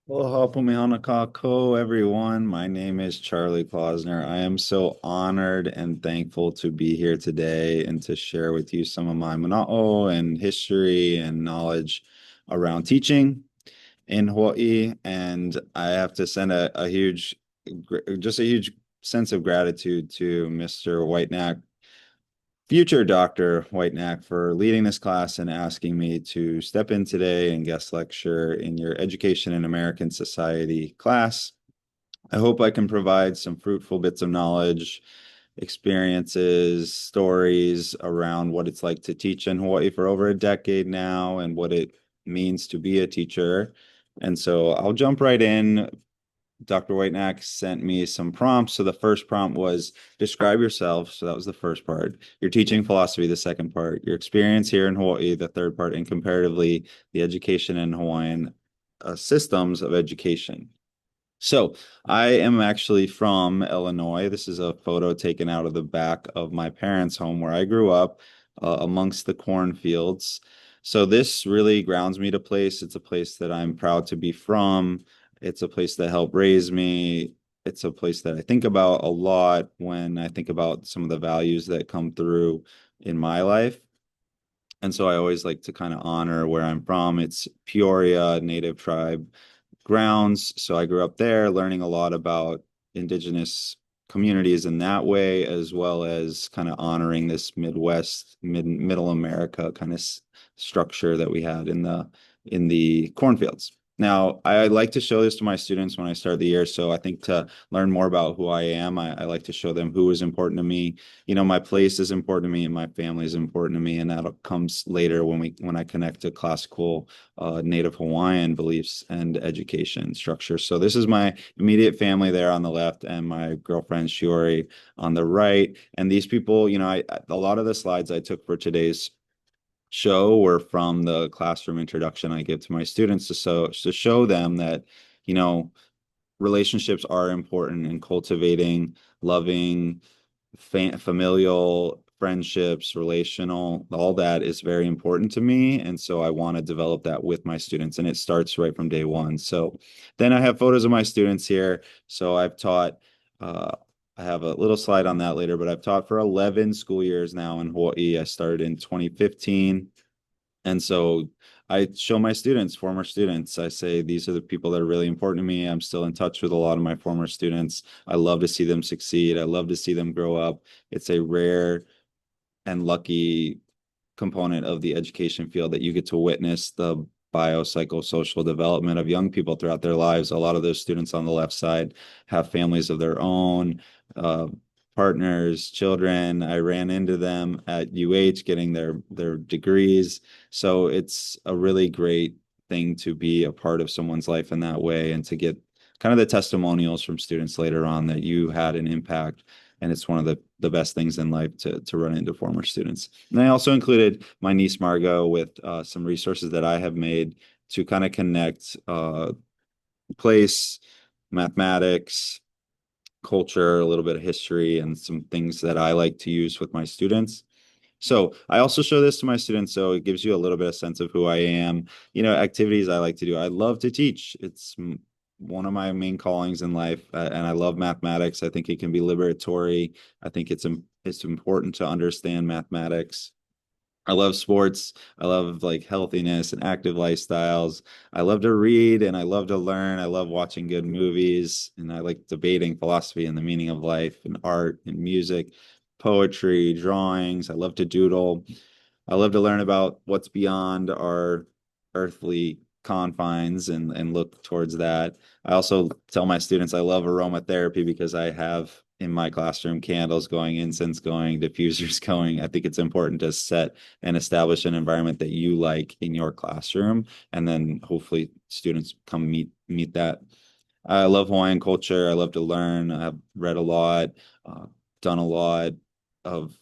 Aloha pumihana kako, everyone. My name is Charlie Clausner. I am so honored and thankful to be here today and to share with you some of my mana'o and history and knowledge around teaching in Hawaii. And I have to send a huge, just a huge sense of gratitude to Mr. Whitenack, future Dr. Whitenack, for leading this class and asking me to step in today and guest lecture in your Education in American Society class. I hope I can provide some fruitful bits of knowledge, experiences, stories around what it's like to teach in Hawaii for over a decade now and what it means to be a teacher. And so I'll jump right in. Dr. Whitenack sent me some prompts. So the first prompt was describe yourself. So that was the first part. Your teaching philosophy, the second part. Your experience here in Hawaii, the third part, and comparatively the education in Hawaiian systems of education. So I am actually from Illinois. This is a photo taken out of the back of my parents' home where I grew up amongst the cornfields. So this really grounds me to place. It's a place that I'm proud to be from. It's a place that helped raise me. It's a place that I think about a lot when I think about some of the values that come through in my life. And so I always like to kind of honor where I'm from. It's Peoria, Native tribe grounds. So I grew up there learning a lot about indigenous communities in that way, as well as kind of honoring this Midwest, middle America kind of structure that we had in the cornfields. Now, I like to show this to my students when I start the year. So I think to learn more about who I am, I like to show them who is important to me. You know, my place is important to me and my family is important to me. And that comes later when I connect to classical Native Hawaiian beliefs and education structure. So this is my immediate family there on the left and my girlfriend Shiori on the right. And these people, you know, a lot of the slides I took for today's show were from the classroom introduction I give to my students to show them that, you know, relationships are important in cultivating loving familial friendships, relational, all that is very important to me. And so I want to develop that with my students. And it starts right from day one. So then I have photos of my students here. So I've taught, uh, I have a little slide on that later, but I've taught for 11 school years now in Hawaii. I started in 2015. And so I show my students, former students, I say, these are the people that are really important to me. I'm still in touch with a lot of my former students. I love to see them succeed. I love to see them grow up. It's a rare and lucky component of the education field that you get to witness the biopsychosocial development of young people throughout their lives. A lot of those students on the left side have families of their own, uh, partners, children. I ran into them at UH getting their degrees. So it's a really great thing to be a part of someone's life in that way and to get kind of the testimonials from students later on that you had an impact. And it's one of the best things in life to run into former students. And I also included my niece Margot with some resources that I have made to kind of connect place, mathematics, culture, a little bit of history, and some things that I like to use with my students. So I also show this to my students, so it gives you a little bit of sense of who I am. You know, activities I like to do. I love to teach. It's one of my main callings in life, and I love mathematics. I think it can be liberatory. I think it's important to understand mathematics. I love sports. I love like healthiness and active lifestyles. I love to read and I love to learn. I love watching good movies and I like debating philosophy and the meaning of life and art and music, poetry, drawings. I love to doodle. I love to learn about what's beyond our earthly confines and look towards that. I also tell my students I love aromatherapy because I have in my classroom candles going, incense going, diffusers going. I think it's important to set and establish an environment that you like in your classroom, and then hopefully students come meet that. I love Hawaiian culture. I love to learn. I've read a lot, uh, done a lot of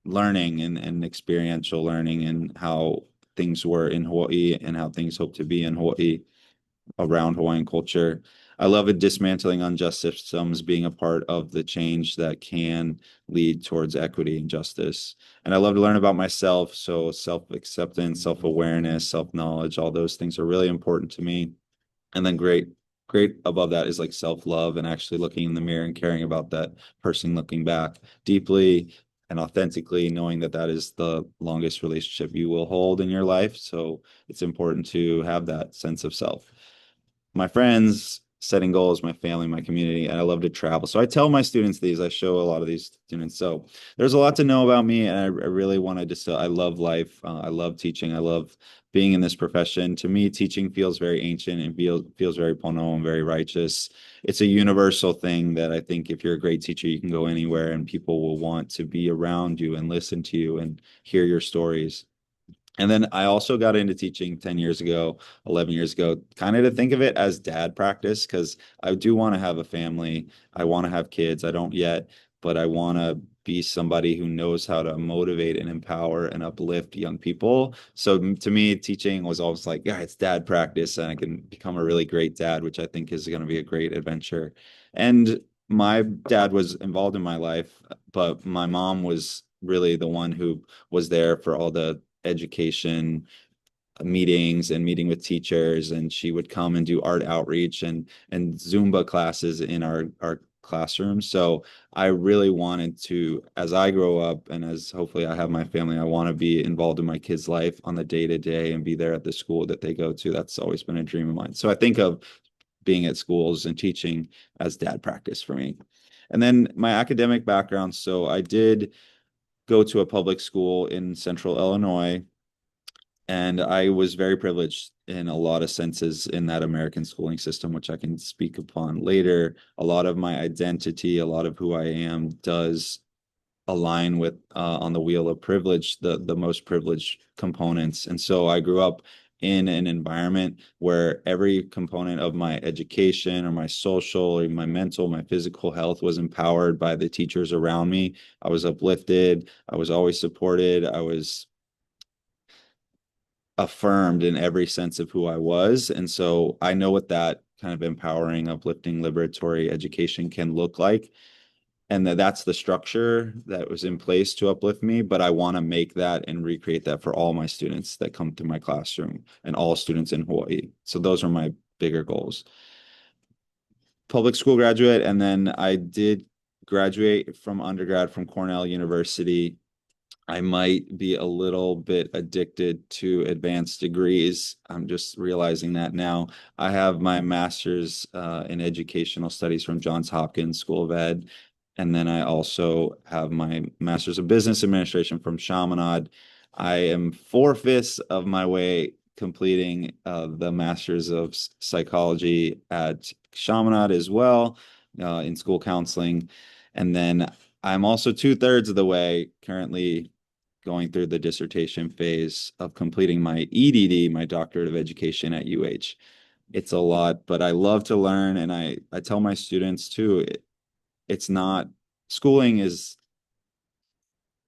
learning and experiential learning and how things were in Hawaii and how things hope to be in Hawaii around Hawaiian culture. I love it dismantling unjust systems, being a part of the change that can lead towards equity and justice. And I love to learn about myself. So self-acceptance, self-awareness, self-knowledge, all those things are really important to me. And then great great above that is like self-love and actually looking in the mirror and caring about that person, looking back deeply and authentically, knowing that that is the longest relationship you will hold in your life. So it's important to have that sense of self. My friends, setting goals, my family, my community, and I love to travel. So I tell my students these, I show a lot of these students. So there's a lot to know about me, and I really want to just, I love life. I love teaching. I love being in this profession. To me, teaching feels very ancient and feels very pono and very righteous. It's a universal thing that I think if you're a great teacher, you can go anywhere and people will want to be around you and listen to you and hear your stories. And then I also got into teaching 10 years ago, 11 years ago, kind of to think of it as dad practice, because I do want to have a family. I want to have kids. I don't yet, but I want to be somebody who knows how to motivate and empower and uplift young people. So to me, teaching was always like, yeah, it's dad practice, and I can become a really great dad, which I think is going to be a great adventure. And my dad was involved in my life, but my mom was really the one who was there for all the education meetings and meeting with teachers, and she would come and do art outreach and Zumba classes in our classroom. So I really wanted to, as I grow up and as hopefully I have my family, I want to be involved in my kids' life on the day to day and be there at the school that they go to. That's always been a dream of mine. So I think of being at schools and teaching as dad practice for me. And then my academic background. So I did go to a public school in central Illinois, and I was very privileged in a lot of senses in that American schooling system, which I can speak upon later. A lot of my identity, a lot of who I am does align with on the wheel of privilege, the most privileged components. And so I grew up in an environment where every component of my education or my social or my mental, my physical health was empowered by the teachers around me. I was uplifted. I was always supported. I was affirmed in every sense of who I was. And so I know what that kind of empowering, uplifting, liberatory education can look like. And that's the structure that was in place to uplift me. But I want to make that and recreate that for all my students that come to my classroom and all students in Hawaii. So those are my bigger goals. Public school graduate, and then I did graduate from undergrad from Cornell University. I might be a little bit addicted to advanced degrees. I'm just realizing that now. I have my master's in educational studies from Johns Hopkins School of Ed. And then I also have my master's of business administration from Chaminade. I am four-fifths of my way completing the master's of psychology at Chaminade as well, in school counseling. And then I'm also two-thirds of the way currently going through the dissertation phase of completing my EDD, my doctorate of education at UH. It's a lot, but I love to learn. And I tell my students too, it's not, schooling is,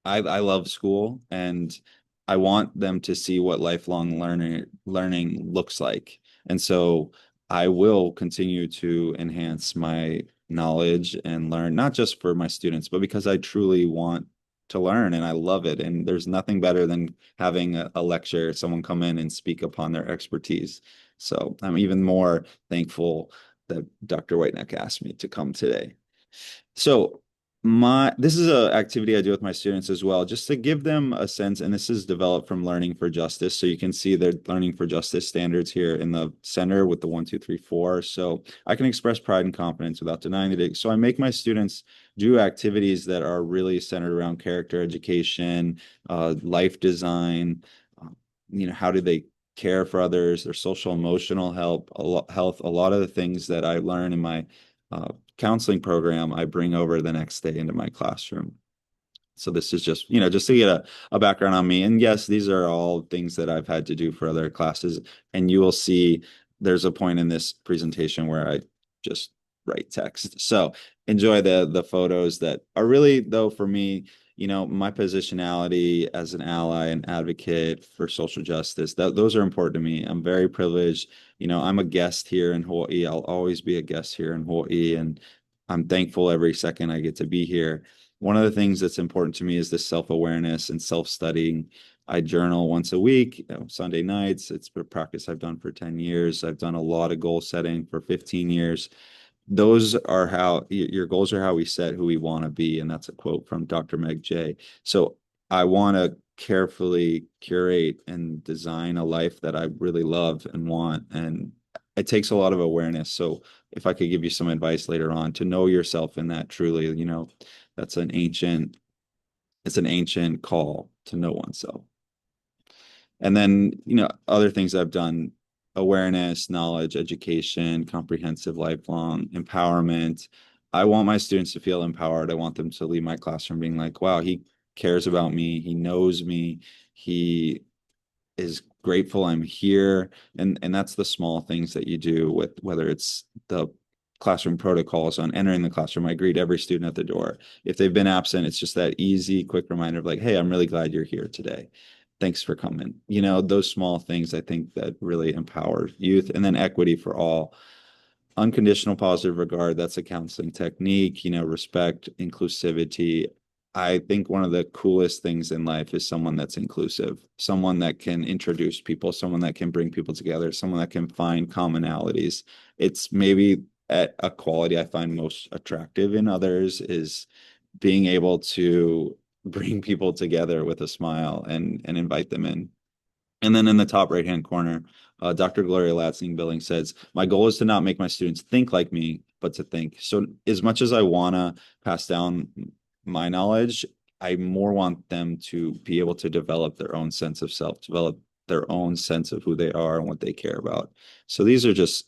I love school, and I want them to see what lifelong learning looks like. And so I will continue to enhance my knowledge and learn, not just for my students, but because I truly want to learn and I love it. And there's nothing better than having a lecture, someone come in and speak upon their expertise. So I'm even more thankful that Dr. Whiteneck asked me to come today. So this is an activity I do with my students as well, just to give them a sense, and this is developed from Learning for Justice. So you can see their Learning for Justice standards here in the center with the 1, 2, 3, 4. So I can express pride and confidence without denying it. So I make my students do activities that are really centered around character education, life design, how do they care for others, their social emotional health, a lot of the things that I learn in my counseling program, I bring over the next day into my classroom. So this is just, just to get a background on me. And yes, these are all things that I've had to do for other classes. And you will see there's a point in this presentation where I just write text. So enjoy the photos that are really, though, for me, my positionality as an ally and advocate for social justice, those are important to me. I'm very privileged. I'm a guest here in Hawaii. I'll always be a guest here in Hawaii, and I'm thankful every second I get to be here. One of the things that's important to me is this self-awareness and self-studying. I journal once a week, Sunday nights. It's a practice I've done for 10 years. I've done a lot of goal setting for 15 years. Those are how your goals are how we set who we want to be. And that's a quote from Dr. Meg Jay. So I want to carefully curate and design a life that I really love and want. And it takes a lot of awareness. So if I could give you some advice later on to know yourself in that truly, that's it's an ancient call to know oneself. And then, other things I've done, awareness, knowledge, education, comprehensive, lifelong empowerment. I want my students to feel empowered. I want them to leave my classroom being like, wow, he cares about me. He knows me. He is grateful I'm here. And that's the small things that you do with whether it's the classroom protocols on entering the classroom. I greet every student at the door. If they've been absent, it's just that easy, quick reminder of like, hey, I'm really glad you're here today. Thanks for coming. Those small things I think that really empower youth. And then equity for all. Unconditional positive regard, that's a counseling technique, respect, inclusivity. I think one of the coolest things in life is someone that's inclusive, someone that can introduce people, someone that can bring people together, someone that can find commonalities. It's maybe at a quality I find most attractive in others is being able to bring people together with a smile and invite them in. And then in the top right-hand corner, Dr. Gloria Ladson-Billing says, my goal is to not make my students think like me, but to think. So as much as I want to pass down my knowledge, I more want them to be able to develop their own sense of self, develop their own sense of who they are and what they care about. So these are just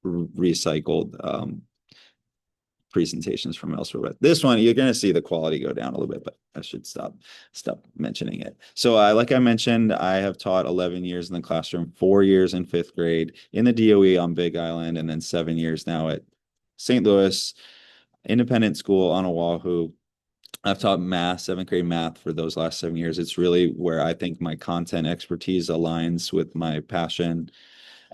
recycled presentations from elsewhere. But this one, you're going to see the quality go down a little bit, but I should stop mentioning it. So like I mentioned, I have taught 11 years in the classroom, 4 years in fifth grade in the DOE on Big Island, and then 7 years now at St. Louis Independent School on Oahu. I've taught math, seventh grade math for those last 7 years. It's really where I think my content expertise aligns with my passion.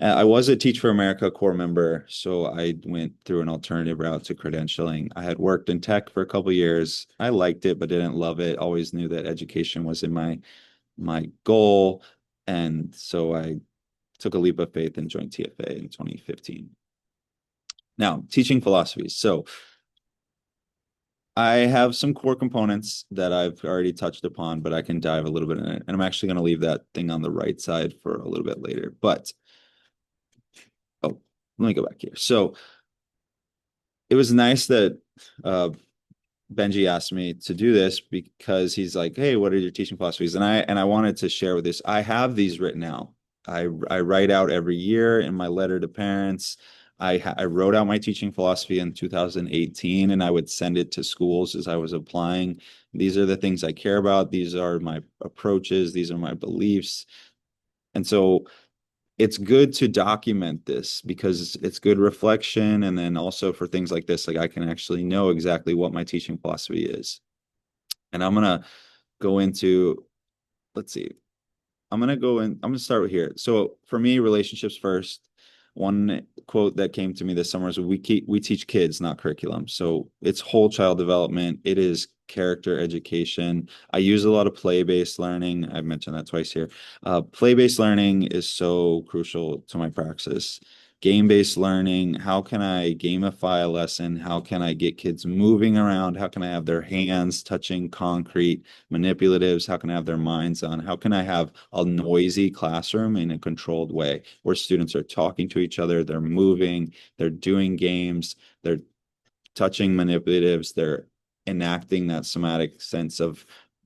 I was a Teach for America core member, so I went through an alternative route to credentialing. I had worked in tech for a couple of years. I liked it, but didn't love it. Always knew that education was in my goal, and so I took a leap of faith and joined TFA in 2015. Now, teaching philosophies. So I have some core components that I've already touched upon, but I can dive a little bit in it. And I'm actually going to leave that thing on the right side for a little bit later. But oh, let me go back here. So it was nice that Benji asked me to do this because he's like, "Hey, what are your teaching philosophies?" And I wanted to share with this. I have these written out. I write out every year in my letter to parents. I wrote out my teaching philosophy in 2018, and I would send it to schools as I was applying. These are the things I care about. These are my approaches. These are my beliefs. And so it's good to document this because it's good reflection. And then also for things like this, like I can actually know exactly what my teaching philosophy is. And I'm going to go into, let's see, I'm going to start with here. So for me, relationships first. One quote that came to me this summer is we teach kids, not curriculum. So it's whole child development. It is character education. I use a lot of play-based learning. I've mentioned that twice here. Play-based learning is so crucial to my praxis. Game-based learning, how can I gamify a lesson? How can I get kids moving around? How can I have their hands touching concrete? Manipulatives, how can I have their minds on? How can I have a noisy classroom in a controlled way where students are talking to each other, they're moving, they're doing games, they're touching manipulatives, they're enacting that somatic sense of,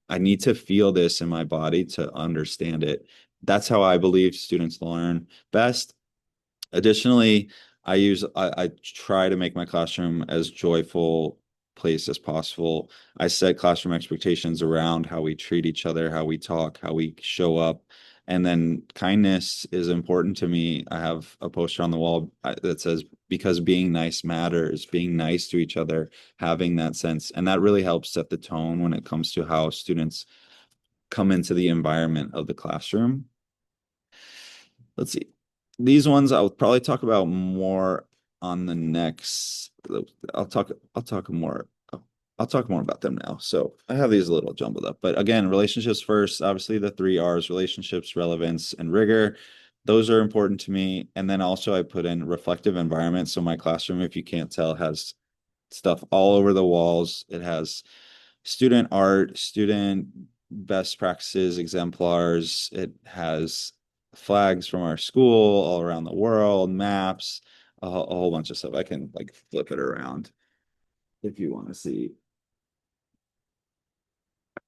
I need to feel this in my body to understand it. That's how I believe students learn best. Additionally, I try to make my classroom as joyful place as possible. I set classroom expectations around how we treat each other, how we talk, how we show up. And then kindness is important to me. I have a poster on the wall that says, because being nice matters, being nice to each other, having that sense. And that really helps set the tone when it comes to how students come into the environment of the classroom. Let's see. These ones I'll probably talk about more on the next. I'll talk more. I'll talk more about them now. So I have these a little jumbled up, but again, relationships first, obviously the three R's, relationships, relevance, and rigor. Those are important to me. And then also I put in reflective environment. So my classroom, if you can't tell, has stuff all over the walls. It has student art, student best practices, exemplars. It has flags from our school all around the world, maps, a whole bunch of stuff. I can like flip it around if you want to see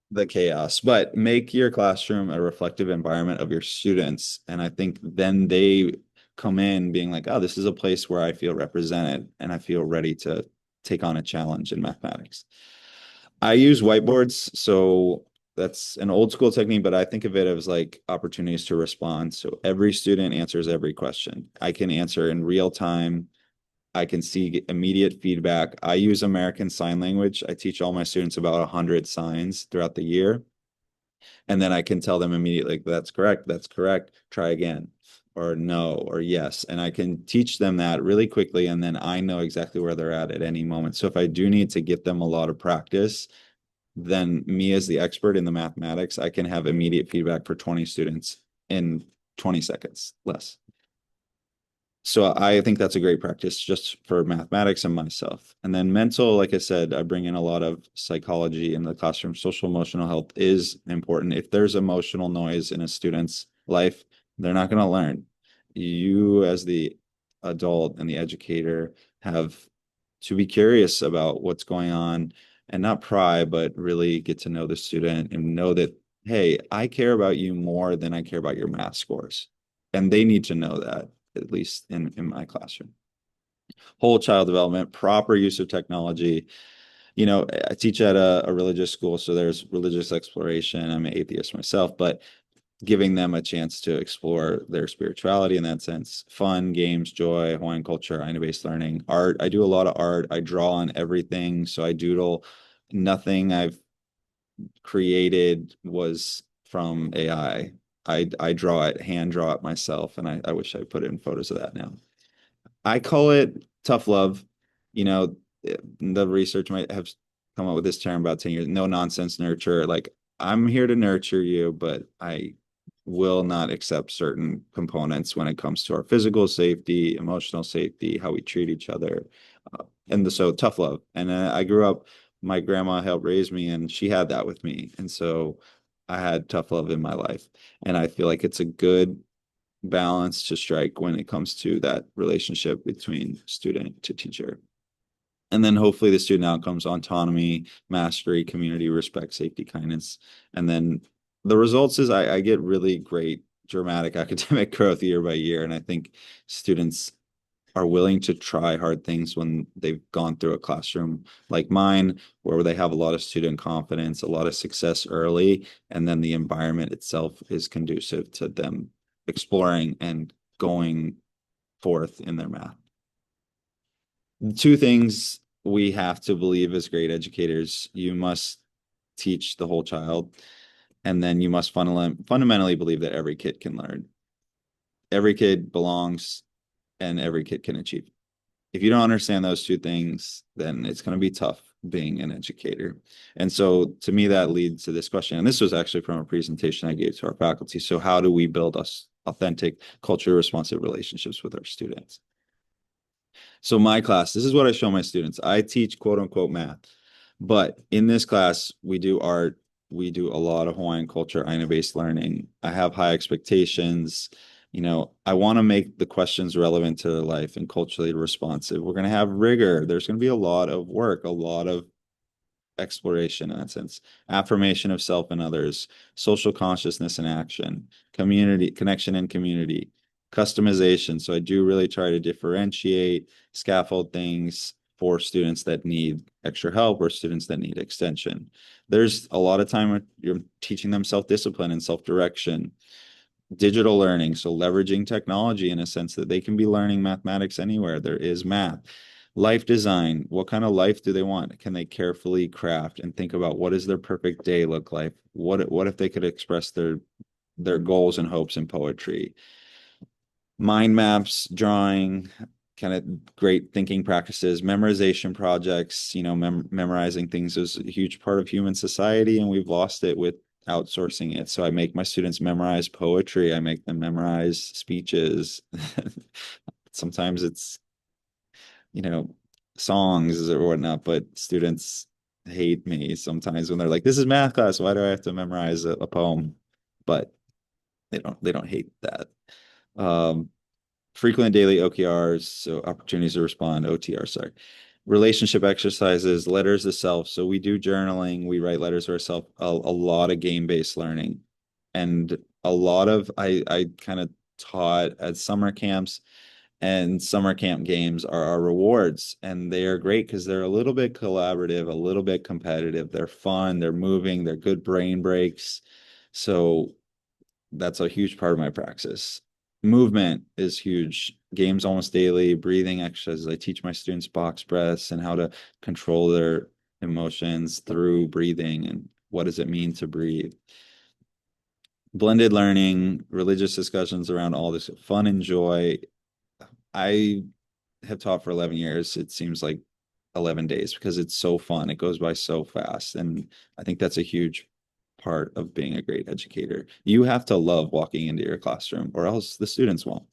the chaos, but make your classroom a reflective environment of your students. And I think then they come in being like, oh, this is a place where I feel represented and I feel ready to take on a challenge in mathematics. I use whiteboards, so that's an old school technique, but I think of it as like opportunities to respond. So every student answers every question. I can answer in real time. I can see immediate feedback. I use American Sign Language. I teach all my students about 100 signs throughout the year. And then I can tell them immediately, that's correct, try again, or no, or yes. And I can teach them that really quickly. And then I know exactly where they're at any moment. So if I do need to get them a lot of practice, then me as the expert in the mathematics, I can have immediate feedback for 20 students in 20 seconds less. So I think that's a great practice just for mathematics and myself. And then mental, like I said, I bring in a lot of psychology in the classroom. Social emotional health is important. If there's emotional noise in a student's life, they're not going to learn. You, as the adult and the educator, have to be curious about what's going on and not pry, but really get to know the student and know that, hey, I care about you more than I care about your math scores. And they need to know that, at least in my classroom. Whole child development, proper use of technology. You know, I teach at a religious school, so there's religious exploration. I'm an atheist myself, but giving them a chance to explore their spirituality in that sense. Fun, games, joy, Hawaiian culture, Aina-based learning, art. I do a lot of art. I draw on everything. So I doodle. Nothing I've created was from AI. I draw it, hand draw it myself, and I wish I put in photos of that now. I call it tough love. You know, the research might have come up with this term about 10 years, no nonsense nurture. Like, I'm here to nurture you, but I will not accept certain components when it comes to our physical safety, emotional safety, how we treat each other. So tough love. And I grew up, my grandma helped raise me, and she had that with me. And so I had tough love in my life. And I feel like it's a good balance to strike when it comes to that relationship between student to teacher. And then hopefully the student outcomes, autonomy, mastery, community, respect, safety, kindness. And then the results is I get really great dramatic academic growth year by year. And I think students are willing to try hard things when they've gone through a classroom like mine, where they have a lot of student confidence, a lot of success early, and then the environment itself is conducive to them exploring and going forth in their math. Two things we have to believe as great educators: you must teach the whole child, and then you must fundamentally believe that every kid can learn. Every kid belongs, and every kid can achieve. If you don't understand those two things, then it's going to be tough being an educator. And so to me, that leads to this question. And this was actually from a presentation I gave to our faculty. So how do we build us authentic, culturally responsive relationships with our students? So my class, this is what I show my students. I teach quote unquote math, but in this class, we do art. We do a lot of Hawaiian culture, Aina-based learning. I have high expectations. You know, I want to make the questions relevant to their life and culturally responsive. We're going to have rigor. There's going to be a lot of work, a lot of exploration in that sense, affirmation of self and others, social consciousness and action, community, connection and community, customization. So I do really try to differentiate, scaffold things for students that need extra help or students that need extension. There's a lot of time when you're teaching them self-discipline and self-direction, digital learning, so leveraging technology in a sense that they can be learning mathematics anywhere. There is math. Life design, what kind of life do they want? Can they carefully craft and think about what does their perfect day look like? What if they could express their goals and hopes in poetry? Mind maps, drawing, kind of great thinking practices, memorization projects, memorizing things is a huge part of human society, and we've lost it with outsourcing it. So I make my students memorize poetry, I make them memorize speeches. Sometimes it's, you know, songs or whatnot, but students hate me sometimes when they're like, this is math class, why do I have to memorize a poem? But they don't hate that. Um, Frequent daily OKRs, so opportunities to respond, OTR, sorry. Relationship exercises, letters to self. So we do journaling, we write letters to ourselves, a lot of game-based learning. And a lot of I kind of taught at summer camps, and summer camp games are our rewards. And they are great because they're a little bit collaborative, a little bit competitive. They're fun, they're moving, they're good brain breaks. So that's a huge part of my praxis. Movement is huge. Games almost daily, breathing exercises. I teach my students box breaths and how to control their emotions through breathing and what does it mean to breathe. Blended learning, religious discussions around all this fun and joy. I have taught for 11 years. It seems like 11 days because it's so fun. It goes by so fast. And I think that's a huge part of being a great educator. You have to love walking into your classroom or else the students won't.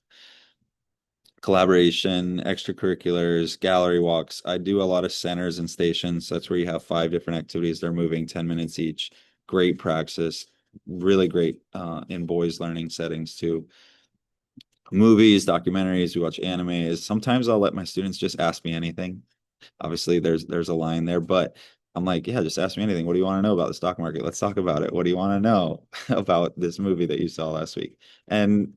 Collaboration, extracurriculars, gallery walks. I do a lot of centers and stations. That's where you have 5 different activities. They're moving 10 minutes each. Great praxis. Really great in boys learning settings too. Movies, documentaries, we watch animes. Sometimes I'll let my students just ask me anything. Obviously, there's a line there, but I'm like, yeah, just ask me anything. What do you want to know about the stock market? Let's talk about it. What do you want to know about this movie that you saw last week? And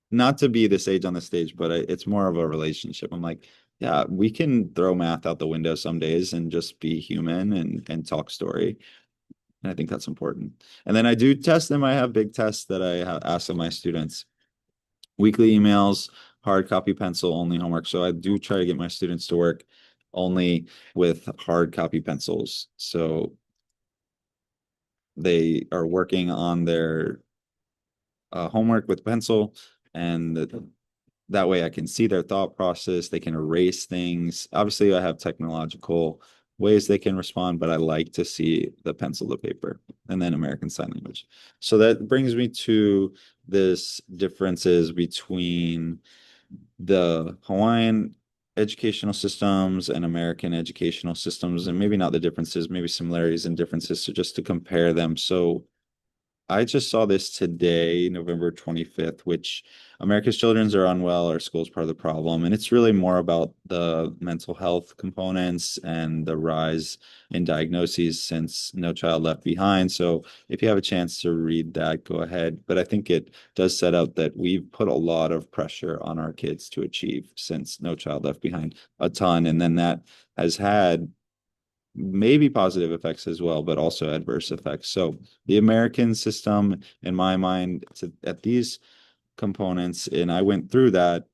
not to be the sage on the stage, but it's more of a relationship. I'm like, yeah, we can throw math out the window some days and just be human and talk story. And I think that's important. And then I do test them. I have big tests that I ask of my students. Weekly emails, hard copy pencil, only homework. So I do try to get my students to work only with hard copy pencils. So they are working on their homework with pencil, and that way I can see their thought process. They can erase things. Obviously, I have technological ways they can respond, but I like to see the pencil to paper and then American Sign Language. So that brings me to this differences between the Hawaiian educational systems and American educational systems, and maybe not the differences, maybe similarities and differences, so just to compare them. So I just saw this today, November 25th, which America's children are unwell, our school's part of the problem. And it's really more about the mental health components and the rise in diagnoses since No Child Left Behind. So if you have a chance to read that, go ahead. But I think it does set out that we've put a lot of pressure on our kids to achieve since No Child Left Behind, a ton. And then that has had maybe positive effects as well, but also adverse effects. So the American system, in my mind, at these components, and I went through that,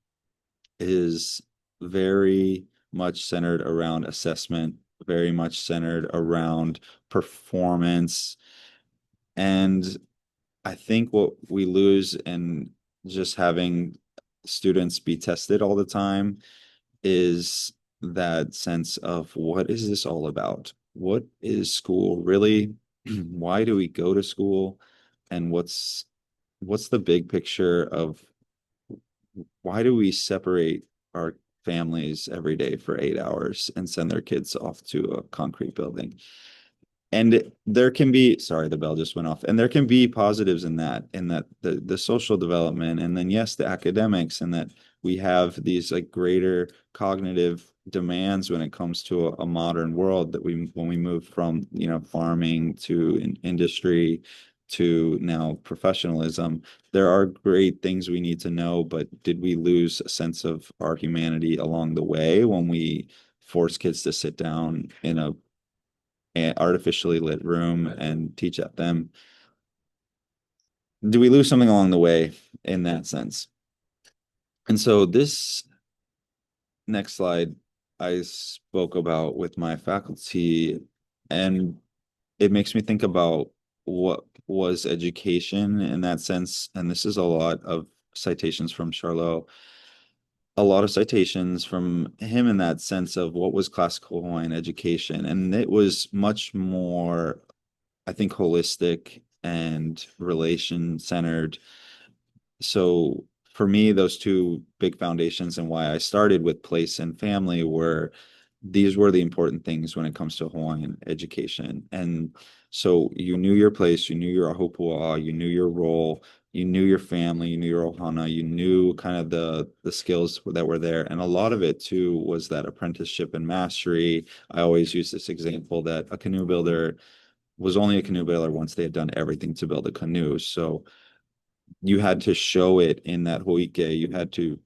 is very much centered around assessment, very much centered around performance. And I think what we lose in just having students be tested all the time is that sense of what is this all about? What is school really? Why do we go to school? And what's the big picture of why do we separate our families every day for 8 hours and send their kids off to a concrete building? And there can be, sorry, the bell just went off. And there can be positives in that the social development, and then yes, the academics, and that we have these like greater cognitive demands when it comes to a modern world that we when we move from, farming to industry to now professionalism. There are great things we need to know, but did we lose a sense of our humanity along the way when we force kids to sit down in a artificially lit room and teach at them? Do we lose something along the way in that sense? And so this next slide I spoke about with my faculty, and it makes me think about what was education in that sense. And this is a lot of citations from Charlot. a lot of citations from him in that sense of what was classical Hawaiian education. And it was much more, I think, holistic and relation centered. So for me, those two big foundations and why I started with place and family were these were the important things when it comes to Hawaiian education. And so you knew your place, you knew your ahupua'a, you knew your role, you knew your family, you knew your ohana, you knew kind of the skills that were there. And a lot of it too was that apprenticeship and mastery. I always use this example that a canoe builder was only a canoe builder once they had done everything to build a canoe. So you had to show it in that hoike. You had to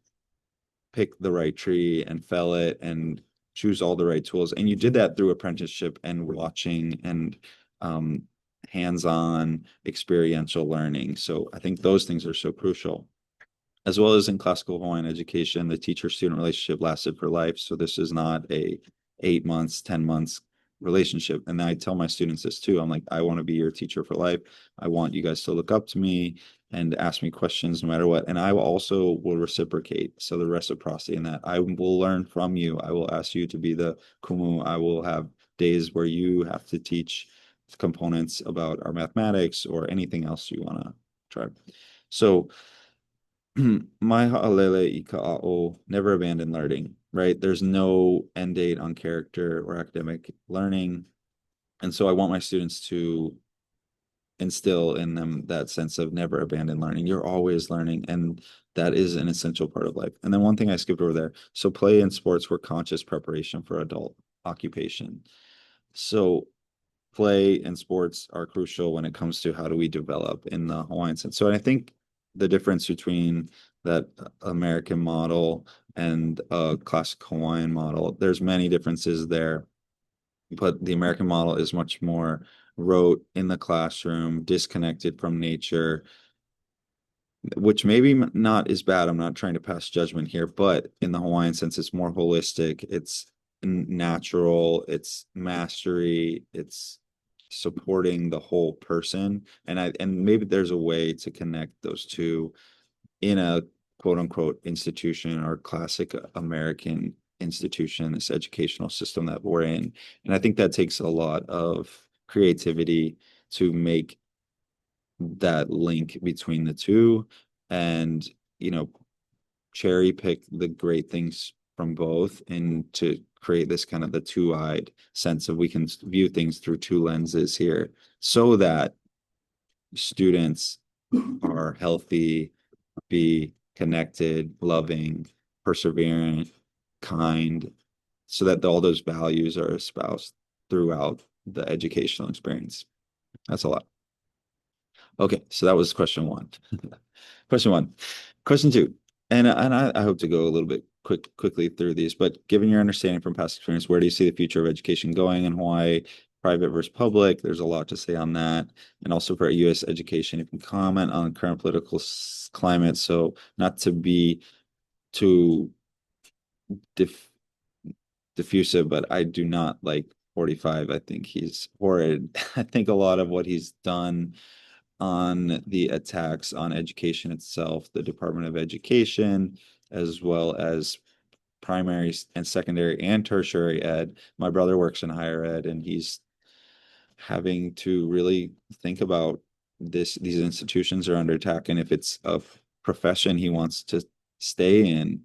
pick the right tree and fell it and choose all the right tools. And you did that through apprenticeship and watching and um, hands-on experiential learning. So I think those things are so crucial. As well as in classical Hawaiian education, the teacher-student relationship lasted for life. So this is not a 8 months, 10 months relationship. And I tell my students this too. I'm like, I want to be your teacher for life. I want you guys to look up to me and ask me questions no matter what. And I will also will reciprocate. So the reciprocity in that I will learn from you. I will ask you to be the kumu. I will have days where you have to teach components about our mathematics or anything else you want to try. So my ha'alele i ka'a'o, never abandon learning, right? There's no end date on character or academic learning. And so I want my students to instill in them that sense of never abandon learning. You're always learning, and that is an essential part of life. And then one thing I skipped over there. So play and sports were conscious preparation for adult occupation. So play and sports are crucial when it comes to how do we develop in the Hawaiian sense. So I think the difference between that American model and a classic Hawaiian model, there's many differences there, but the American model is much more rote in the classroom, disconnected from nature, which maybe not is bad. I'm not trying to pass judgment here, but in the Hawaiian sense, it's more holistic. It's natural. It's mastery. It's supporting the whole person. And maybe there's a way to connect those two in a quote unquote institution or classic American institution, this educational system that we're in. And I think that takes a lot of creativity to make that link between the two and, you know, cherry pick the great things from both and to create this kind of the two-eyed sense of we can view things through two lenses here so that students are healthy, be connected, loving, perseverant, kind, so that all those values are espoused throughout the educational experience. That's a lot. Okay, so that was question one. Question one. Question two. And I hope to go a little bit quickly through these, but given your understanding from past experience, where do you see the future of education going in Hawaii, private versus public? There's a lot to say on that. And also for U.S. education, if you can comment on the current political climate. So not to be too diff diffusive, but I do not like 45. I think he's horrid. I think a lot of what he's done on the attacks on education itself, the Department of Education, as well as primary and secondary and tertiary ed. My brother works in higher ed, and he's having to really think about these institutions are under attack, and if it's a profession he wants to stay in.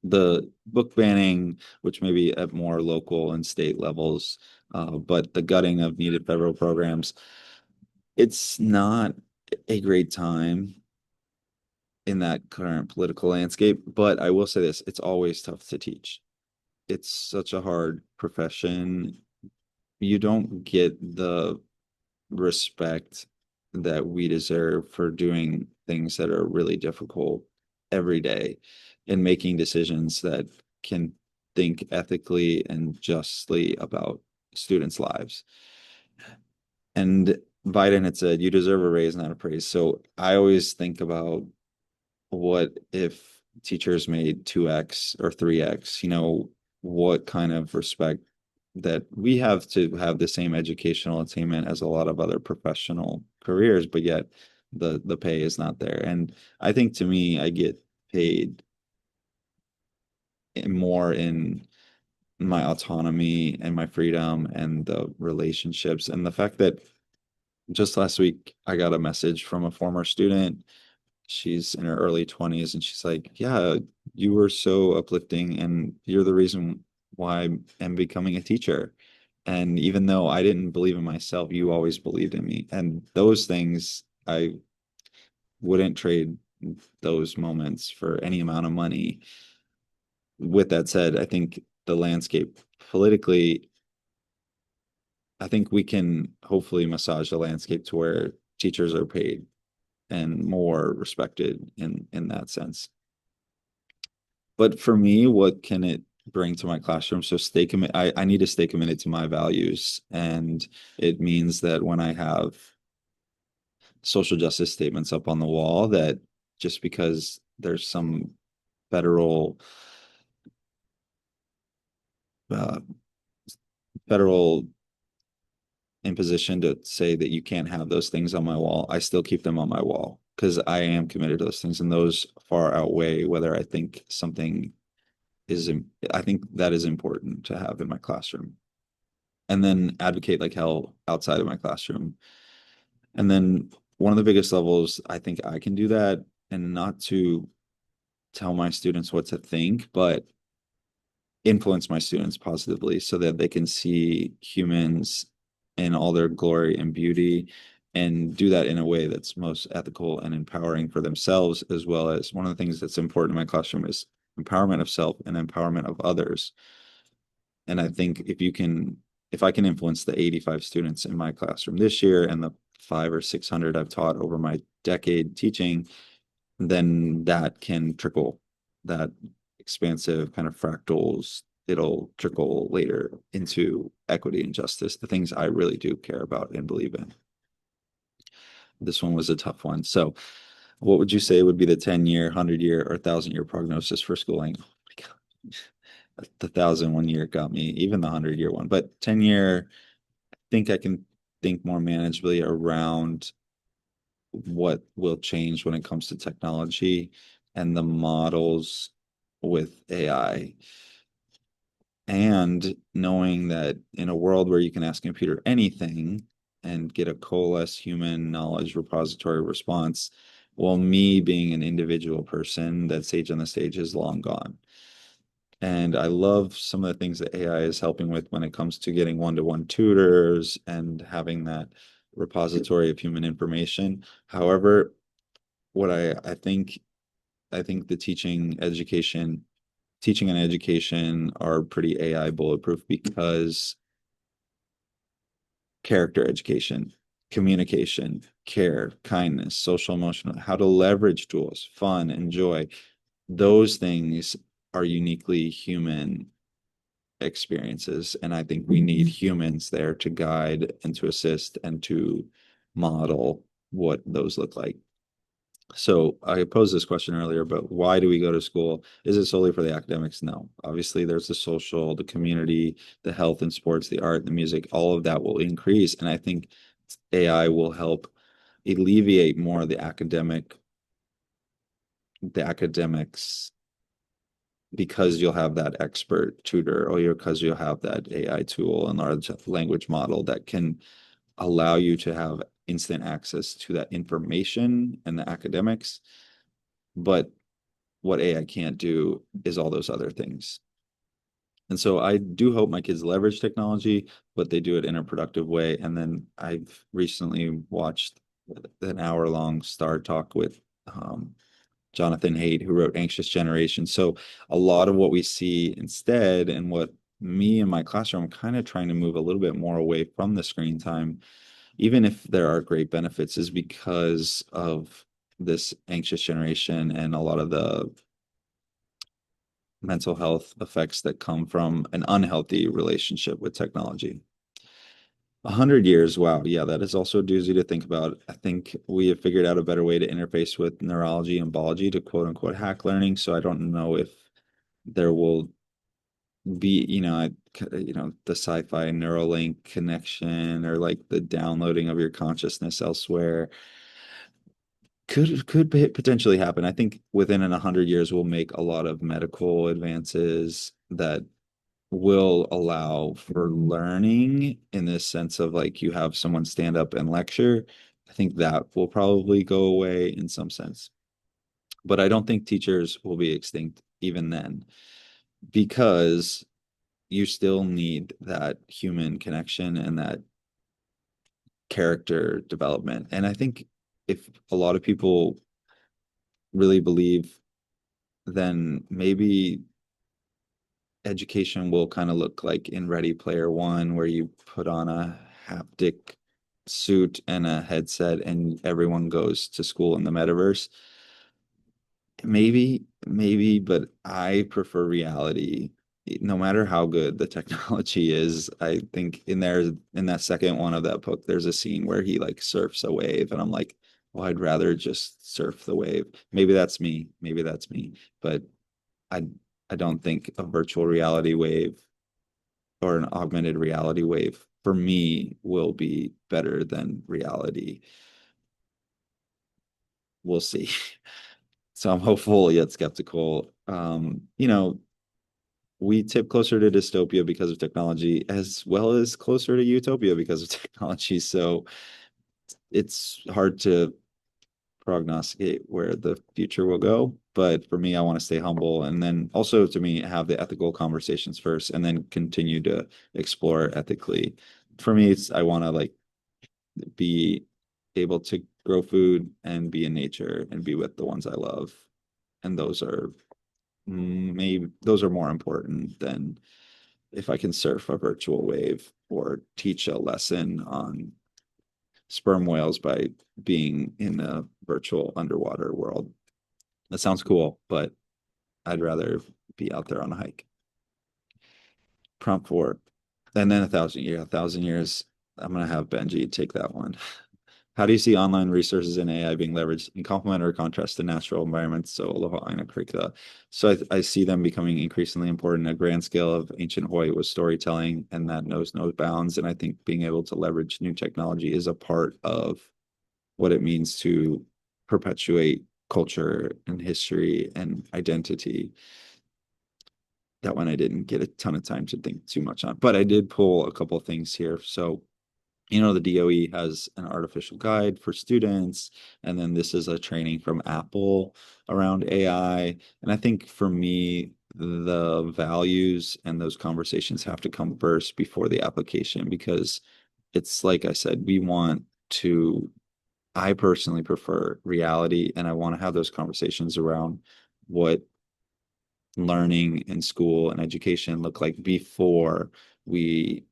The book banning, which may be at more local and state levels, but the gutting of needed federal programs, it's not a great time in that current political landscape. But I will say this, it's always tough to teach. It's such a hard profession. You don't get the respect that we deserve for doing things that are really difficult every day and making decisions that can think ethically and justly about students' lives. And Biden had said, you deserve a raise, not a praise. So I always think about what if teachers made 2x or 3x, what kind of respect that we have to have the same educational attainment as a lot of other professional careers, but yet the pay is not there. And I think to me, I get paid more in my autonomy and my freedom and the relationships and the fact that just last week I got a message from a former student. She's in her early 20s and she's like, "Yeah, you were so uplifting and you're the reason why I'm becoming a teacher." And even though I didn't believe in myself, you always believed in me. And those things, I wouldn't trade those moments for any amount of money. With that said, I think the landscape politically, I think we can hopefully massage the landscape to where teachers are paid and more respected in that sense. But for me, what can it bring to my classroom? So stay commit. I need to stay committed to my values, and it means that when I have social justice statements up on the wall, that just because there's some federal uh, federal imposition to say that you can't have those things on my wall, I still keep them on my wall because I am committed to those things, and those far outweigh whether I think something is. I think that is important to have in my classroom, and then advocate like hell outside of my classroom. And then one of the biggest levels I think I can do that, and not to tell my students what to think, but influence my students positively so that they can see humans in all their glory and beauty and do that in a way that's most ethical and empowering for themselves, as well as one of the things that's important in my classroom is empowerment of self and empowerment of others. And I think if I can influence the 85 students in my classroom this year and the 500 or 600 I've taught over my decade teaching, then that can trickle that expansive kind of fractals. It'll trickle later into equity and justice, the things I really do care about and believe in. This one was a tough one. So, what would you say would be the 10-year, 100-year, or 1,000-year prognosis for schooling? Oh my God. The 1,000 1 year got me, even the 100-year one. But 10-year, I think I can think more manageably around what will change when it comes to technology and the models with AI. And knowing that in a world where you can ask a computer anything and get a coalesced human knowledge repository response, well, me being an individual person, that sage on the stage is long gone. And I love some of the things that AI is helping with when it comes to getting one-to-one tutors and having that repository of human information. However, what I think the teaching and education are pretty AI bulletproof because character education, communication, care, kindness, social emotional, how to leverage tools, fun and joy, those things are uniquely human experiences. And I think we need humans there to guide and to assist and to model what those look like. So I posed this question earlier, but why do we go to school? Is it solely for the academics? No. Obviously, there's the social, the community, the health and sports, the art, the music, all of that will increase. And I think AI will help alleviate more of the academics because you'll have that expert tutor or because you'll have that AI tool and large language model that can allow you to have instant access to that information and the academics. But what AI can't do is all those other things. And so I do hope my kids leverage technology, but they do it in a productive way. And then I've recently watched an hour-long Star Talk with Jonathan Haidt, who wrote Anxious Generation. So a lot of what we see instead, and what me and my classroom, I'm kind of trying to move a little bit more away from the screen time, even if there are great benefits, is because of this anxious generation and a lot of the mental health effects that come from an unhealthy relationship with technology. 100 years, wow, yeah, that is also a doozy to think about. I think we have figured out a better way to interface with neurology and biology to quote unquote hack learning. So I don't know if there will be, the sci-fi Neuralink connection or like the downloading of your consciousness elsewhere. Potentially happen. I think within 100 years we'll make a lot of medical advances that will allow for learning in this sense of like you have someone stand up and lecture. I think that will probably go away in some sense. But I don't think teachers will be extinct even then because you still need that human connection and that character development. And I think if a lot of people really believe, then maybe education will kind of look like in Ready Player One, where you put on a haptic suit and a headset and everyone goes to school in the metaverse. Maybe, but I prefer reality. No matter how good the technology is, I think in that second one of that book, there's a scene where he like surfs a wave, and I'm like, well, I'd rather just surf the wave. Maybe that's me. Maybe that's me. But I I don't think a virtual reality wave or an augmented reality wave for me will be better than reality. We'll see. So I'm hopeful yet skeptical. We tip closer to dystopia because of technology, as well as closer to utopia because of technology. So it's hard to prognosticate where the future will go. But for me, I want to stay humble and then also to me have the ethical conversations first and then continue to explore ethically. For me, it's I want to like be able to grow food and be in nature and be with the ones I love. And those are more important than if I can surf a virtual wave or teach a lesson on sperm whales by being in a virtual underwater world. That sounds cool, but I'd rather be out there on a hike. Prompt four. And then 1,000 years. I'm gonna have Benji take that one. How do you see online resources and AI being leveraged in complement or contrast to natural environments? So aloha aina curricula. So I see them becoming increasingly important. A grand scale of ancient Hawaii was storytelling, and that knows no bounds. And I think being able to leverage new technology is a part of what it means to perpetuate culture and history and identity. That one I didn't get a ton of time to think too much on, but I did pull a couple of things here. So the DOE has an artificial guide for students, and then this is a training from Apple around AI. And I think for me, the values and those conversations have to come first before the application because it's like I said, I personally prefer reality, and I want to have those conversations around what learning in school and education look like before we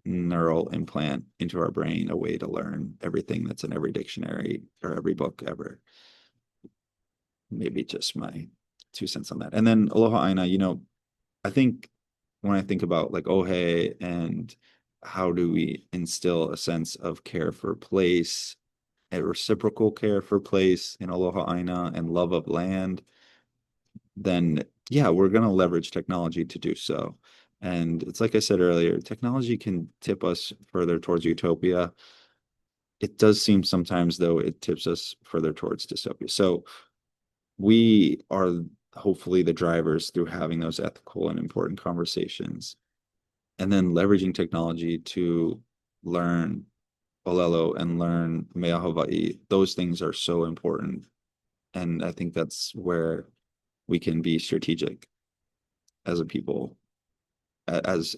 neural implant into our brain a way to learn everything that's in every dictionary or every book ever. Maybe just my 2 cents on that. And then Aloha Aina, I think when I think about like Ohe and how do we instill a sense of care for place, a reciprocal care for place in Aloha Aina and love of land, then yeah, we're going to leverage technology to do so. And it's like I said earlier, technology can tip us further towards utopia. It does seem sometimes, though, it tips us further towards dystopia. So we are hopefully the drivers through having those ethical and important conversations and then leveraging technology to learn Olelo and learn Mea Hawaii. Those things are so important. And I think that's where we can be strategic as a people, as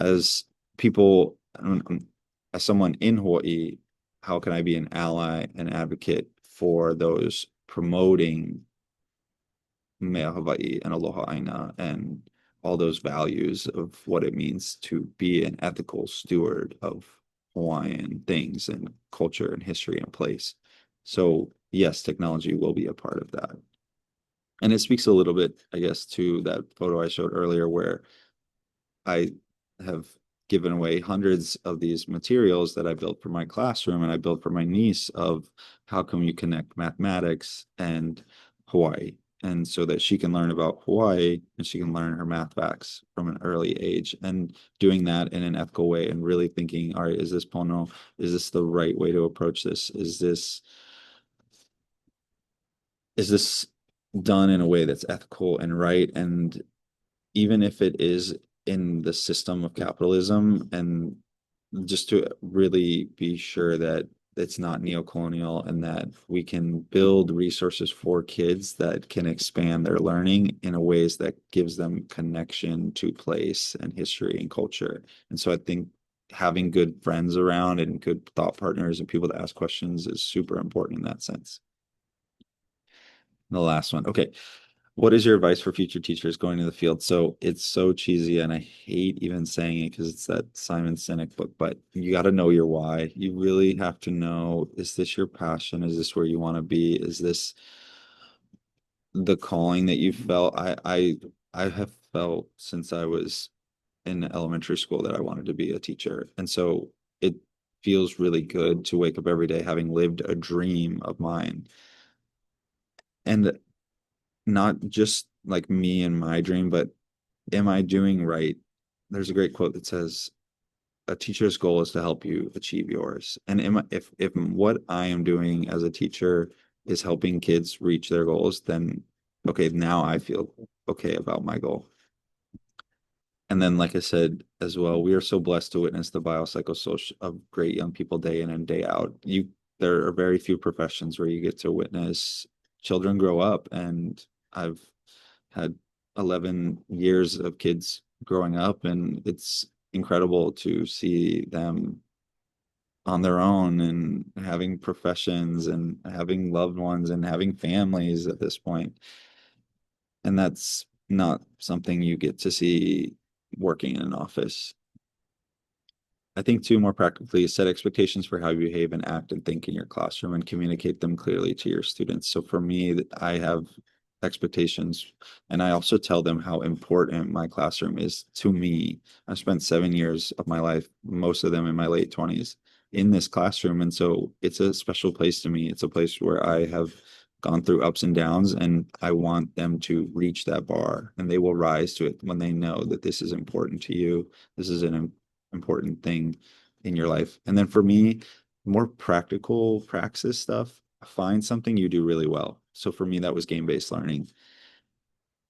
as people, as someone in Hawaii, how can I be an ally and advocate for those promoting Mea Hawaii and Aloha Aina and all those values of what it means to be an ethical steward of Hawaiian things and culture and history and place. So yes, technology will be a part of that. And it speaks a little bit, I guess, to that photo I showed earlier where I have given away hundreds of these materials that I built for my classroom and I built for my niece of how can you connect mathematics and Hawaii and so that she can learn about Hawaii and she can learn her math facts from an early age, and doing that in an ethical way and really thinking, all right, is this Pono? Is this the right way to approach this? Is this done in a way that's ethical and right? And even if it is in the system of capitalism, and just to really be sure that it's not neocolonial and that we can build resources for kids that can expand their learning in a ways that gives them connection to place and history and culture. And so I think having good friends around and good thought partners and people to ask questions is super important in that sense. The last one. Okay. What is your advice for future teachers going to the field? So it's so cheesy and I hate even saying it because it's that Simon Sinek book, but you got to know your why. You really have to know, is this your passion? Is this where you want to be? Is this the calling that you felt? I have felt since I was in elementary school that I wanted to be a teacher. And so it feels really good to wake up every day having lived a dream of mine. And not just like me and my dream, but am I doing right? There's a great quote that says, "A teacher's goal is to help you achieve yours." And if what I am doing as a teacher is helping kids reach their goals, then okay, now I feel okay about my goal. And then, like I said as well, we are so blessed to witness the biopsychosocial of great young people day in and day out. There are very few professions where you get to witness children grow up, and I've had 11 years of kids growing up, and it's incredible to see them on their own and having professions and having loved ones and having families at this point. And that's not something you get to see working in an office. I think too, more practically, set expectations for how you behave and act and think in your classroom and communicate them clearly to your students. So for me, I have expectations, and I also tell them how important my classroom is to me. I spent 7 years of my life, most of them in my late 20s, in this classroom. And so it's a special place to me. It's a place where I have gone through ups and downs, and I want them to reach that bar, and they will rise to it when they know that this is important to you. This is an important thing in your life. And then for me, more practical praxis stuff, find something you do really well. So for me, that was game-based learning.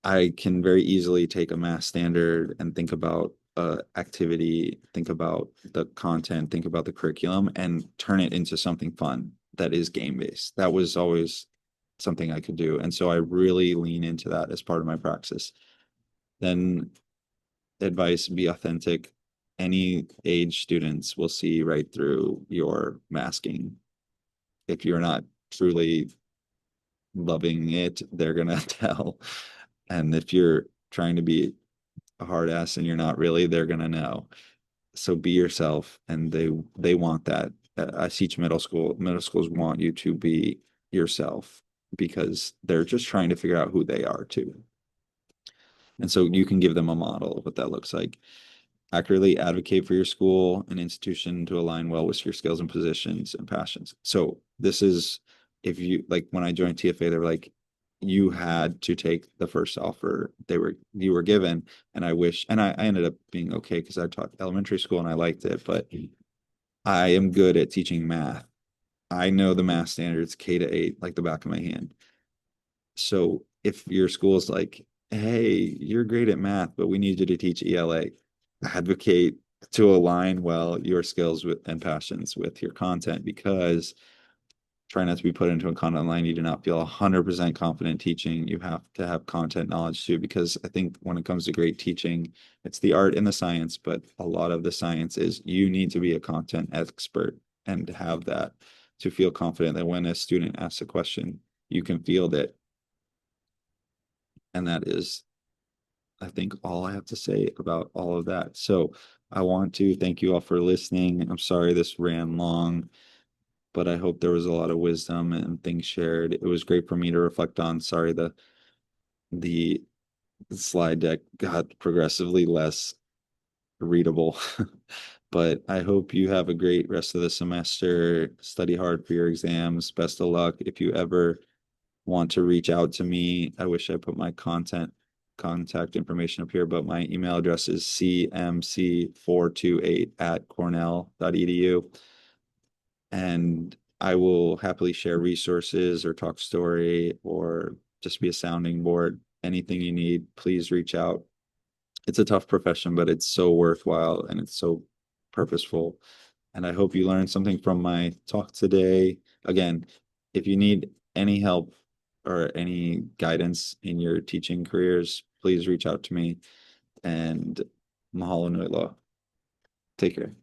I can very easily take a math standard and think about activity, think about the content, think about the curriculum, and turn it into something fun that is game-based. That was always something I could do. And so I really lean into that as part of my praxis. Then advice, be authentic. Any age students will see right through your masking. If you're not truly loving it, they're gonna tell. And if you're trying to be a hard ass and you're not really, they're gonna know. So be yourself, and they want that. I teach middle school. Middle schools want you to be yourself because they're just trying to figure out who they are too. And so you can give them a model of what that looks like. Accurately advocate for your school and institution to align well with your skills and positions and passions. So this is, if you like, when I joined TFA, they were like, you had to take the first offer you were given. And I ended up being okay because I taught elementary school and I liked it, but I am good at teaching math. I know the math standards K-8 like the back of my hand. So if your school is like, hey, you're great at math, but we need you to teach ELA, advocate to align well your skills with and passions with your content, because try not to be put into a content line you do not feel 100% confident teaching. You have to have content knowledge too, because I think when it comes to great teaching, it's the art and the science, but a lot of the science is you need to be a content expert and have that to feel confident that when a student asks a question, you can field it. And that is, I think, all I have to say about all of that. So I want to thank you all for listening. I'm sorry this ran long, but I hope there was a lot of wisdom and things shared. It was great for me to reflect on. Sorry, the slide deck got progressively less readable. But I hope you have a great rest of the semester. Study hard for your exams. Best of luck. If you ever want to reach out to me, I wish I put my contact information up here, but my email address is cmc428@cornell.edu. And I will happily share resources or talk story or just be a sounding board. Anything you need, please reach out. It's a tough profession, but it's so worthwhile and it's so purposeful. And I hope you learned something from my talk today. Again, if you need any help or any guidance in your teaching careers, please reach out to me. And mahalo nui loa. Take care.